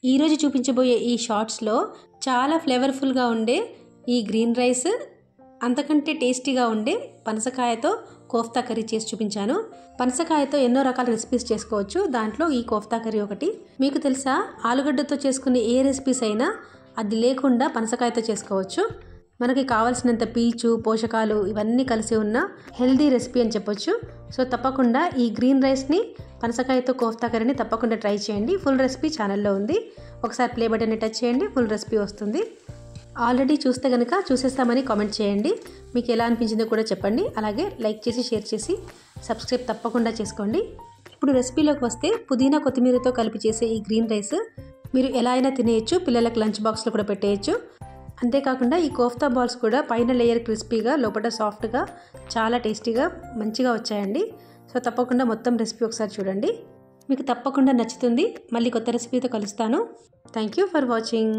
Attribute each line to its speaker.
Speaker 1: ఈరోజు చూపించబోయే ఈ షార్ట్స్లో చాలా ఫ్లేవర్ఫుల్గా ఉండే ఈ గ్రీన్ రైస్, అంతకంటే టేస్టీగా ఉండే పనసకాయతో కోఫ్తా కర్రీ చేసి చూపించాను. పనసకాయతో ఎన్నో రకాల రెసిపీస్ చేసుకోవచ్చు. దాంట్లో ఈ కోఫ్తా కర్రీ ఒకటి. మీకు తెలుసా, ఆలుగడ్డతో చేసుకునే ఏ రెసిపీస్ అయినా అది లేకుండా పనసకాయతో చేసుకోవచ్చు. మనకి కావాల్సినంత పీచు, పోషకాలు ఇవన్నీ కలిసి ఉన్న హెల్దీ రెసిపీ అని చెప్పొచ్చు. సో తప్పకుండా ఈ గ్రీన్ రైస్ని, పనసకాయతో కోఫ్తా కర్రీని తప్పకుండా ట్రై చేయండి. ఫుల్ రెసిపీ ఛానల్లో ఉంది. ఒకసారి ప్లే బటన్ని టచ్ చేయండి, ఫుల్ రెసిపీ వస్తుంది. ఆల్రెడీ చూస్తే కనుక చూసేస్తామని కామెంట్ చేయండి. మీకు ఎలా అనిపించిందో కూడా చెప్పండి. అలాగే లైక్ చేసి, షేర్ చేసి, సబ్స్క్రైబ్ తప్పకుండా చేసుకోండి. ఇప్పుడు రెసిపీలోకి వస్తే, పుదీనా కొత్తిమీరతో కలిపి చేసే ఈ గ్రీన్ రైస్ మీరు ఎలా అయినా తినేయచ్చు. పిల్లలకు లంచ్ బాక్స్లో కూడా పెట్టేయచ్చు. అంతేకాకుండా ఈ కోఫ్తా బాల్స్ కూడా పైన లేయర్ క్రిస్పీగా, లోపల సాఫ్ట్గా, చాలా టేస్టీగా మంచిగా వచ్చాయండి. సో తప్పకుండా మొత్తం రెసిపీ ఒకసారి చూడండి, మీకు తప్పకుండా నచ్చుతుంది. మళ్ళీ కొత్త రెసిపీతో కలుస్తాను. Thank you for watching.